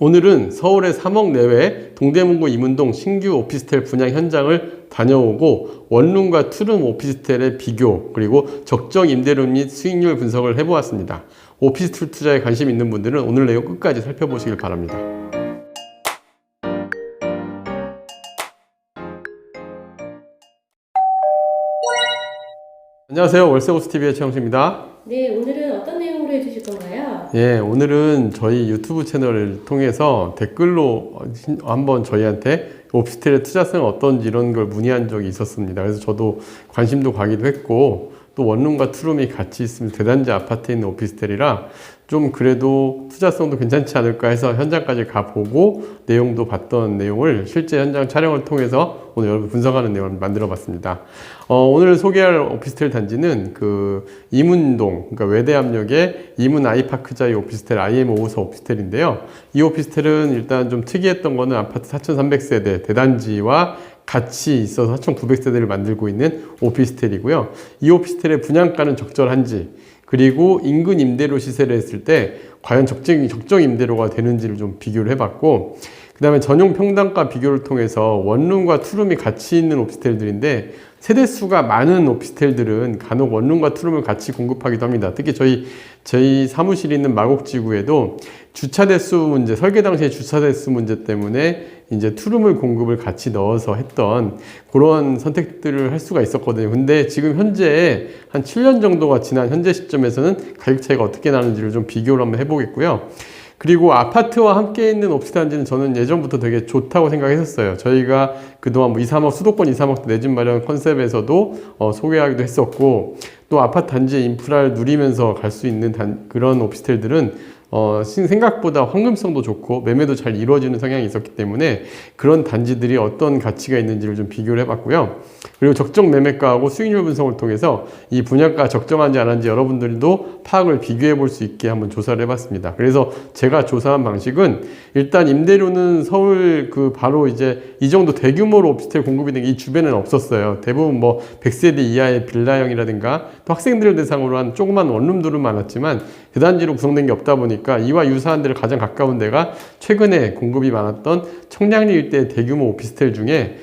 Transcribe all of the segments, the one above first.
오늘은 서울의 3억 내외 동대문구 이문동 신규 오피스텔 분양 현장을 다녀오고 원룸과 투룸 오피스텔의 비교 그리고 적정 임대료 및 수익률 분석을 해보았습니다. 오피스텔 투자에 관심 있는 분들은 오늘 내용 끝까지 살펴보시길 바랍니다. 안녕하세요. 월세호스TV의 최영수입니다. 네, 오늘은 어떤 내용으로 해주실 건가요? 예, 오늘은 저희 유튜브 채널을 통해서 댓글로 한번 저희한테 오피스텔의 투자성이 어떤지 이런 걸 문의한 적이 있었습니다. 그래서 저도 관심도 가기도 했고, 또 원룸과 투룸이 같이 있으면 대단지 아파트에 있는 오피스텔이라 좀 그래도 투자성도 괜찮지 않을까 해서 현장까지 가보고 내용도 봤던 내용을 실제 현장 촬영을 통해서 오늘 여러분 분석하는 내용을 만들어 봤습니다. 오늘 소개할 오피스텔 단지는 그 이문동, 그러니까 외대암역의 이문 아이파크자의 오피스텔 IM 5호선 오피스텔인데요. 이 오피스텔은 일단 좀 특이했던 거는 아파트 4,300세대 대단지와 같이 있어서 4,900세대를 만들고 있는 오피스텔이고요. 이 오피스텔의 분양가는 적절한지, 그리고 인근 임대료 시세를 했을 때 과연 적정 임대료가 되는지를 좀 비교를 해봤고, 그 다음에 전용 평당가 비교를 통해서 원룸과 투룸이 같이 있는 오피스텔들인데 세대수가 많은 오피스텔들은 간혹 원룸과 투룸을 같이 공급하기도 합니다. 특히 저희 사무실이 있는 마곡지구에도 주차 대수 문제, 설계 당시에 주차 대수 문제 때문에 이제 투룸을 공급을 같이 넣어서 했던 그런 선택들을 할 수가 있었거든요. 근데 지금 현재 한 7년 정도가 지난 현재 시점에서는 가격 차이가 어떻게 나는지를 좀 비교를 한번 해보겠고요. 그리고 아파트와 함께 있는 오피스텔 단지는 저는 예전부터 되게 좋다고 생각했었어요. 저희가 그동안 뭐 2, 3억, 수도권 2, 3억 내 집 마련 컨셉에서도 소개하기도 했었고, 또 아파트 단지의 인프라를 누리면서 갈 수 있는 그런 오피스텔들은 생각보다 황금성도 좋고 매매도 잘 이루어지는 성향이 있었기 때문에 그런 단지들이 어떤 가치가 있는지를 좀 비교를 해봤고요. 그리고 적정 매매가하고 수익률 분석을 통해서 이 분양가 적정한지 안 한지 여러분들도 파악을 비교해 볼 수 있게 한번 조사를 해봤습니다. 그래서 제가 조사한 방식은 일단 임대료는 서울 바로 이제 이 정도 대규모로 오피스텔 공급이 된 게 이 주변에는 없었어요. 대부분 뭐 100세대 이하의 빌라형이라든가 또 학생들을 대상으로 한 조그만 원룸들은 많았지만 대단지로 구성된 게 없다 보니까 이와 유사한 데를 가장 가까운 데가 최근에 공급이 많았던 청량리 일대의 대규모 오피스텔 중에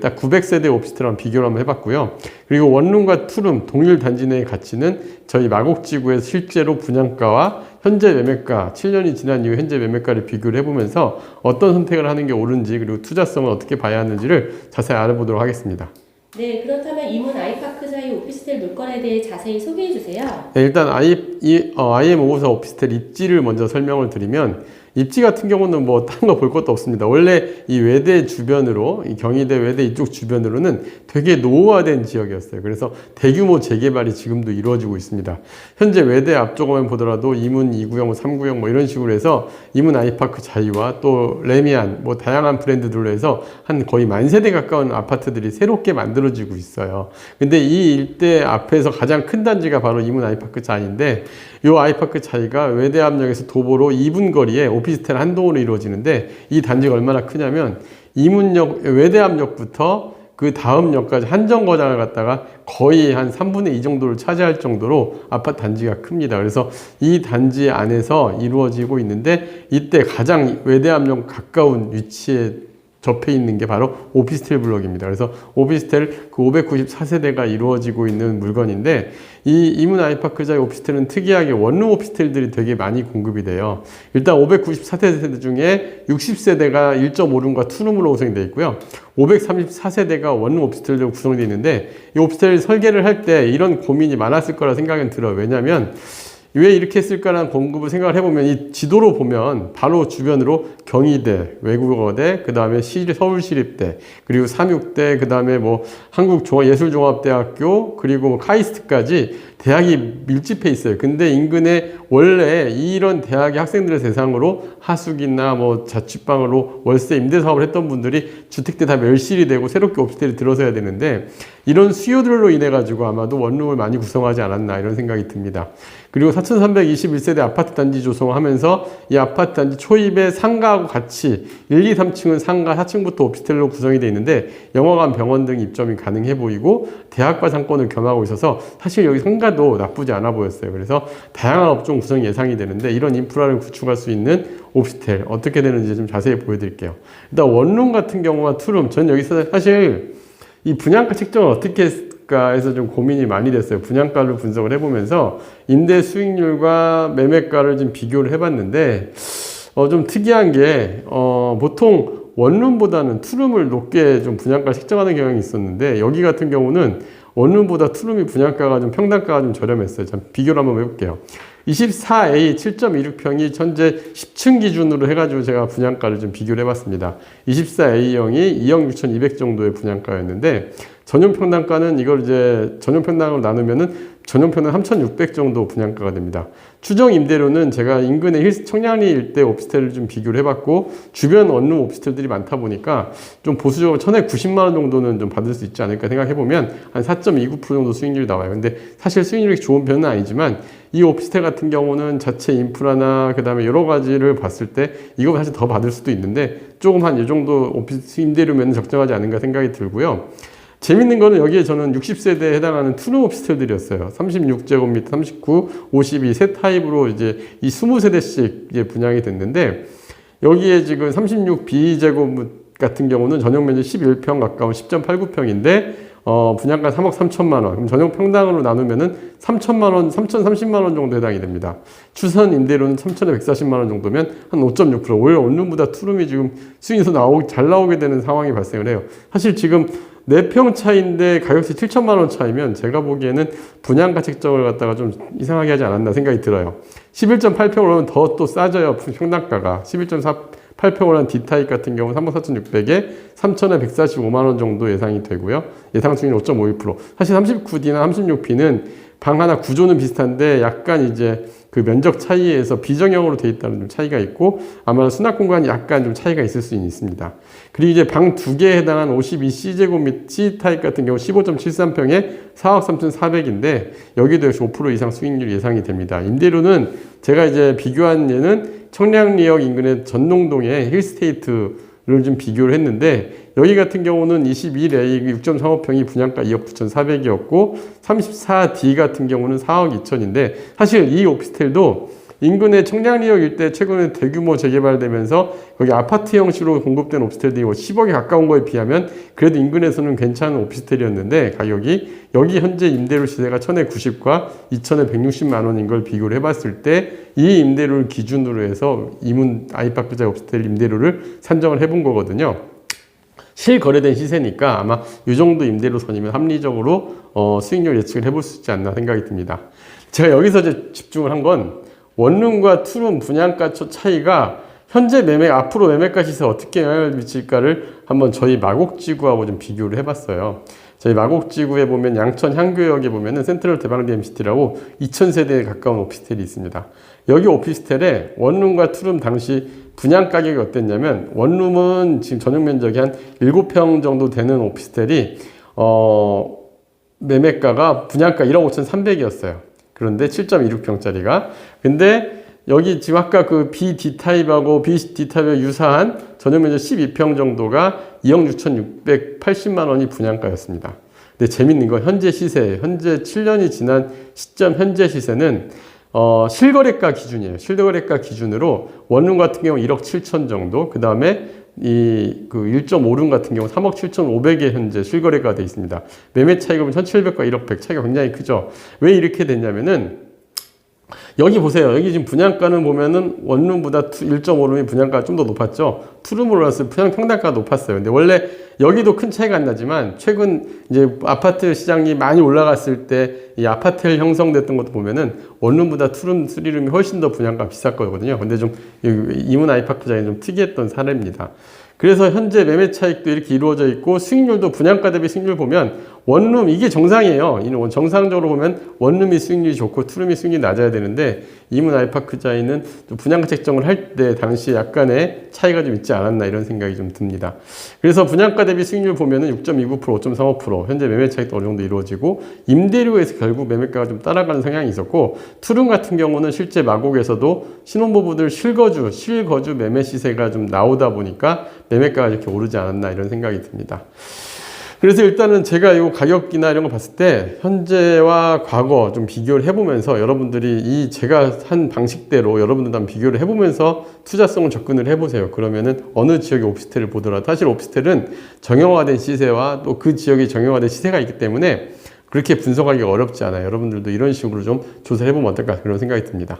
딱 900세대 오피스텔랑 비교를 한번 해봤고요. 그리고 원룸과 투룸 동일 단지 내의 가치는 저희 마곡지구의 실제로 분양가와 현재 매매가, 7년이 지난 이후 현재 매매가를 비교를 해보면서 어떤 선택을 하는 게 옳은지, 그리고 투자성을 어떻게 봐야 하는지를 자세히 알아보도록 하겠습니다. 네, 그렇다면 이문 아이파크자의 오피스텔 물건에 대해 자세히 소개해 주세요. 네, 일단 IM 5호선 오피스텔 입지를 먼저 설명을 드리면, 입지 같은 경우는 뭐 다른 거 볼 것도 없습니다. 원래 이 외대 주변으로, 이 경희대 외대 이쪽 주변으로는 되게 노후화된 지역이었어요. 그래서 대규모 재개발이 지금도 이루어지고 있습니다. 현재 외대 앞쪽만 보더라도 이문 2구형, 3구형 뭐 이런 식으로 해서 이문 아이파크 자이와 또 레미안 뭐 다양한 브랜드들로 해서 한 거의 10,000세대 가까운 아파트들이 새롭게 만들어지고 있어요. 근데 이 일대 앞에서 가장 큰 단지가 바로 이문 아이파크 자이인데, 이 아이파크 자이가 외대암역에서 도보로 2분 거리에 오피스텔 한 동으로 이루어지는데, 이 단지가 얼마나 크냐면 이문역 외대암역부터 그 다음 역까지 한정거장을 갖다가 거의 한 3분의 2 정도를 차지할 정도로 아파트 단지가 큽니다. 그래서 이 단지 안에서 이루어지고 있는데, 이때 가장 외대암역 가까운 위치에 접해 있는 게 바로 오피스텔 블록입니다. 그래서 오피스텔 594세대가 이루어지고 있는 물건인데, 이 이문 아이파크자의 오피스텔은 특이하게 원룸 오피스텔들이 되게 많이 공급이 돼요. 일단 594세대 중에 60세대가 1.5룸과 투룸으로 구성이 되어 있고요. 534세대가 원룸 오피스텔로 구성되어 있는데, 이 오피스텔 설계를 할 때 이런 고민이 많았을 거라 생각은 들어요. 왜냐하면 왜 이렇게 했을까라는 공급을 생각을 해보면, 이 지도로 보면 바로 주변으로 경희대, 외국어대, 그 다음에 서울시립대, 그리고 삼육대, 그 다음에 뭐 한국예술종합대학교, 그리고 뭐 카이스트까지 대학이 밀집해 있어요. 근데 인근에 원래 이런 대학의 학생들을 대상으로 하숙이나 뭐 자취방으로 월세 임대 사업을 했던 분들이 주택대 다 멸실이 되고 새롭게 오피스텔이 들어서야 되는데, 이런 수요들로 인해 가지고 아마도 원룸을 많이 구성하지 않았나 이런 생각이 듭니다. 그리고 4,321세대 아파트 단지 조성을 하면서 이 아파트 단지 초입에 상가하고 같이 1, 2, 3층은 상가, 4층부터 오피스텔로 구성이 되어 있는데 영화관, 병원 등 입점이 가능해 보이고 대학과 상권을 겸하고 있어서 사실 여기 상가 시가도 나쁘지 않아 보였어요. 그래서 다양한 업종 구성이 예상이 되는데 이런 인프라를 구축할 수 있는 오피스텔 어떻게 되는지 좀 자세히 보여드릴게요. 일단 원룸 같은 경우와 투룸, 전 여기서 사실 이 분양가 책정을 어떻게 했을까 해서 좀 고민이 많이 됐어요. 분양가를 분석을 해보면서 임대 수익률과 매매가를 좀 비교를 해봤는데 좀 특이한 게 보통 원룸보다는 투룸을 높게 좀 분양가 책정하는 경향이 있었는데 여기 같은 경우는 원룸보다 투룸이 분양가가 좀 평당가가 좀 저렴했어요. 자, 비교를 한번 해볼게요. 24A 7.26평이 현재 10층 기준으로 해가지고 제가 분양가를 좀 비교를 해봤습니다. 24A형이 2억 6,200 정도의 분양가였는데 전용 평당가는 이걸 이제 전용 평당으로 나누면은 전용 평당 3,600 정도 분양가가 됩니다. 추정 임대료는 제가 인근의 청량리 일대 오피스텔을 좀 비교를 해봤고 주변 원룸 오피스텔들이 많다 보니까 좀 보수적으로 1,900만 원 정도는 좀 받을 수 있지 않을까 생각해보면 한 4.29% 정도 수익률이 나와요. 근데 사실 수익률이 좋은 편은 아니지만 이 오피스텔 같은 경우는 자체 인프라나 그 다음에 여러 가지를 봤을 때 이거 사실 더 받을 수도 있는데 조금 한 이 정도 오피스 임대료면 적정하지 않은가 생각이 들고요. 재밌는 거는 여기에 저는 60세대에 해당하는 투룸 오피스텔들이었어요. 36제곱미터, 39, 52 세 타입으로 이제 이 20세대씩 이제 분양이 됐는데 여기에 지금 36B 제곱 같은 경우는 전용 면적 11평 가까운 10.89평인데 분양가 3억 3천만 원. 그럼 전용 평당으로 나누면은 3천만 원, 3,030만 원 정도 해당이 됩니다. 추선 임대료는 3,140만 원 정도면 한 5.6%. 오히려 원룸보다 투룸이 지금 수익에서 잘 나오게 되는 상황이 발생을 해요. 사실 지금 4평 차인데 가격이 7천만 원 차이면 제가 보기에는 분양가 책정을 갖다가 좀 이상하게 하지 않았나 생각이 들어요. 11.8평으로 하면 더 또 싸져요. 평당가가. 11.8평으로 한 D타입 같은 경우는 34,600에 3,145만 원 정도 예상이 되고요. 예상 수익률 5.52%. 사실 39D나 36B는 방 하나 구조는 비슷한데 약간 이제 그 면적 차이에서 비정형으로 되어 있다는 좀 차이가 있고 아마 수납 공간이 약간 좀 차이가 있을 수 있습니다. 그리고 이제 방 2개에 해당한 52C제곱 및 C타입 같은 경우 15.73평에 4억 3,400인데 여기도 역시 5% 이상 수익률이 예상이 됩니다. 임대료는 제가 이제 비교한 예는 청량리역 인근의 전농동의 힐스테이트를 좀 비교를 했는데 여기 같은 경우는 21A 6.35평이 분양가 2억 9,400이었고 34D 같은 경우는 4억 2천인데 사실 이 오피스텔도 인근의 청량리역 일대 최근에 대규모 재개발되면서 거기 아파트 형식으로 공급된 오피스텔들이 10억에 가까운 거에 비하면 그래도 인근에서는 괜찮은 오피스텔이었는데 가격이 여기 현재 임대료 시세가 1,090과 2,160만 원인 걸 비교를 해봤을 때 이 임대료를 기준으로 해서 이문 아이파크자 오피스텔 임대료를 산정을 해본 거거든요. 실거래된 시세니까 아마 이 정도 임대료 선이면 합리적으로 수익률 예측을 해볼 수 있지 않나 생각이 듭니다. 제가 여기서 이제 집중을 한 건 원룸과 투룸 분양가 차이가 현재 앞으로 매매가 시세에 어떻게 영향을 미칠까를 한번 저희 마곡지구하고 좀 비교를 해봤어요. 저희 마곡지구에 보면 양천 향교역에 보면은 센트럴 대방리 MCT라고 2,000세대에 가까운 오피스텔이 있습니다. 여기 오피스텔에 원룸과 투룸 당시 분양 가격이 어땠냐면 원룸은 지금 전용 면적이 한 7평 정도 되는 오피스텔이 매매가가 분양가 1억 5,300이었어요. 그런데 7.26평짜리가 근데 여기 지금 아까 그 BD타입하고 BCD타입에 유사한 전용 면적 12평 정도가 2억 6,680만 원이 분양가였습니다. 근데 재밌는 건 현재 시세, 현재 7년이 지난 시점 현재 시세는 실거래가 기준이에요. 실거래가 기준으로 원룸 같은 경우 1억 7천 정도, 그 다음에 그 1.5룸 같은 경우 3억 7,500에 현재 실거래가 되어 있습니다. 매매 차익은 1,700과 1억 100 차이가 굉장히 크죠. 왜 이렇게 됐냐면은 여기 보세요. 여기 지금 분양가는 보면은 원룸보다 1.5룸이 분양가가 좀 더 높았죠. 투룸으로 올랐을 때 평당가가 높았어요. 근데 원래 여기도 큰 차이가 안 나지만 최근 이제 아파트 시장이 많이 올라갔을 때 이 아파트를 형성됐던 것도 보면은 원룸보다 투룸, 쓰리룸이 훨씬 더 분양가 비쌌거든요. 근데 좀 이문 아이파크장이 좀 특이했던 사례입니다. 그래서 현재 매매 차익도 이렇게 이루어져 있고 수익률도 분양가 대비 수익률 보면 원룸 이게 정상이에요. 정상적으로 보면 원룸이 수익률이 좋고 투룸이 수익률이 낮아야 되는데 이문 아이파크자에는 분양가 책정을 할 때 당시에 약간의 차이가 좀 있지 않았나 이런 생각이 좀 듭니다. 그래서 분양가 대비 수익률 보면은 6.29%, 5.35% 현재 매매 차익도 어느 정도 이루어지고 임대료에서 결국 매매가가 좀 따라가는 성향이 있었고 투룸 같은 경우는 실제 마곡에서도 신혼부부들 실거주 매매 시세가 좀 나오다 보니까 매매가가 이렇게 오르지 않았나 이런 생각이 듭니다. 그래서 일단은 제가 이 가격이나 이런 거 봤을 때 현재와 과거 좀 비교를 해보면서 여러분들이 이 제가 한 방식대로 여러분들도 한번 비교를 해보면서 투자성을 접근을 해보세요. 그러면은 어느 지역의 오피스텔을 보더라도 사실 오피스텔은 정형화된 시세와 또 그 지역의 정형화된 시세가 있기 때문에 그렇게 분석하기가 어렵지 않아요. 여러분들도 이런 식으로 좀 조사를 해보면 어떨까 그런 생각이 듭니다.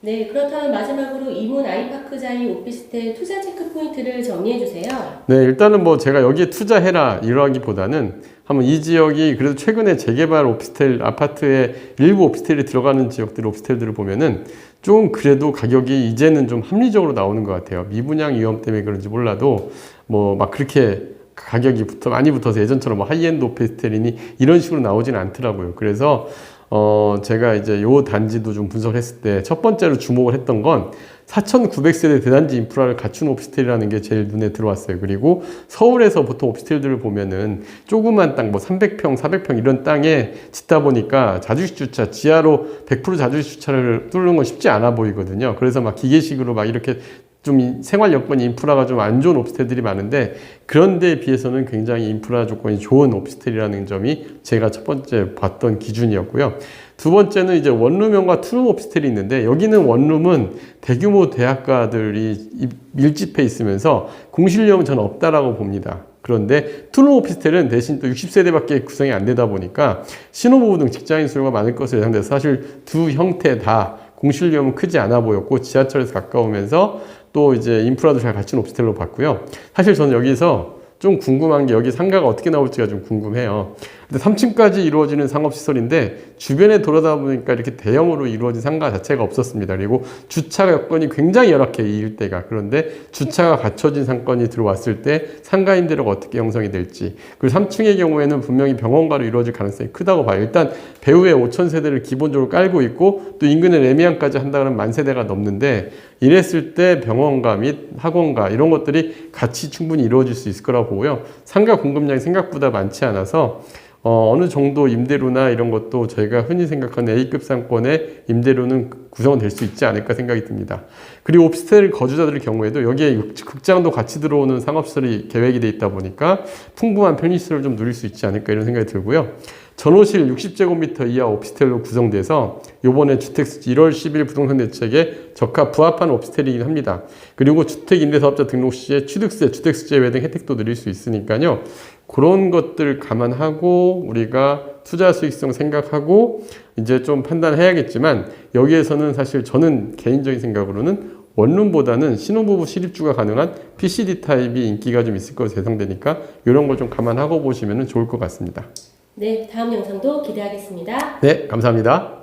네, 그렇다면 마지막으로 이문 아이파크 자이 오피스텔 투자 체크 포인트를 정리해 주세요. 네, 일단은 뭐 제가 여기에 투자해라 이러기보다는 한번 이 지역이 그래도 최근에 재개발 오피스텔 아파트에 일부 오피스텔이 들어가는 지역들 오피스텔들을 보면은 좀 그래도 가격이 이제는 좀 합리적으로 나오는 것 같아요. 미분양 위험 때문에 그런지 몰라도 뭐 막 그렇게 가격이 많이 붙어서 예전처럼 뭐 하이엔드 오피스텔이니 이런 식으로 나오진 않더라고요. 그래서 제가 이제 요 단지도 좀 분석을 했을 때 첫 번째로 주목을 했던 건 4,900세대 대단지 인프라를 갖춘 오피스텔이라는 게 제일 눈에 들어왔어요. 그리고 서울에서 보통 오피스텔들을 보면은 조그만 땅, 뭐 300평, 400평 이런 땅에 짓다 보니까 자주식 주차, 지하로 100% 자주식 주차를 뚫는 건 쉽지 않아 보이거든요. 그래서 막 기계식으로 막 이렇게 좀 생활 여건 인프라가 좀 안 좋은 오피스텔들이 많은데 그런 데에 비해서는 굉장히 인프라 조건이 좋은 오피스텔이라는 점이 제가 첫 번째 봤던 기준이었고요. 두 번째는 이제 원룸형과 투룸 오피스텔이 있는데 여기는 원룸은 대규모 대학가들이 밀집해 있으면서 공실료는 저는 없다라고 봅니다. 그런데 투룸 오피스텔은 대신 또 60세대밖에 구성이 안 되다 보니까 신혼부부 등 직장인 수요가 많을 것으로 예상돼서 사실 두 형태 다 공실료는 크지 않아 보였고 지하철에서 가까우면서 또 이제 인프라도 잘 갖춘 오피스텔로 봤고요. 사실 저는 여기서 좀 궁금한 게 여기 상가가 어떻게 나올지가 좀 궁금해요. 근데 3층까지 이루어지는 상업시설인데 주변에 돌아다 보니까 이렇게 대형으로 이루어진 상가 자체가 없었습니다. 그리고 주차 여건이 굉장히 열악해 이 일대가. 그런데 주차가 갖춰진 상권이 들어왔을 때 상가 임대료가 어떻게 형성이 될지. 그리고 3층의 경우에는 분명히 병원가로 이루어질 가능성이 크다고 봐요. 일단 배후에 5,000세대를 기본적으로 깔고 있고 또 인근에 레미안까지 한다면 10,000세대가 넘는데 이랬을 때 병원가 및 학원가 이런 것들이 같이 충분히 이루어질 수 있을 거라고 보고요. 상가 공급량이 생각보다 많지 않아서 어느 정도 임대료나 이런 것도 저희가 흔히 생각하는 A급 상권의 임대료는 구성될 수 있지 않을까 생각이 듭니다. 그리고 오피스텔 거주자들 경우에도 여기에 극장도 같이 들어오는 상업시설이 계획이 돼 있다 보니까 풍부한 편의시설을 좀 누릴 수 있지 않을까 이런 생각이 들고요. 전호실 60제곱미터 이하 오피스텔로 구성돼서 요번에 주택수지 1월 10일 부동산 대책에 부합하는 오피스텔이긴 합니다. 그리고 주택임대사업자 등록 시에 취득세, 주택수지 예외 등 혜택도 누릴 수 있으니까요. 그런 것들 감안하고 우리가 투자 수익성 생각하고 이제 좀 판단해야겠지만 여기에서는 사실 저는 개인적인 생각으로는 원룸보다는 신혼부부 실입주가 가능한 PCD 타입이 인기가 좀 있을 것으로 예상되니까 이런 걸 좀 감안하고 보시면 좋을 것 같습니다. 네, 다음 영상도 기대하겠습니다. 네, 감사합니다.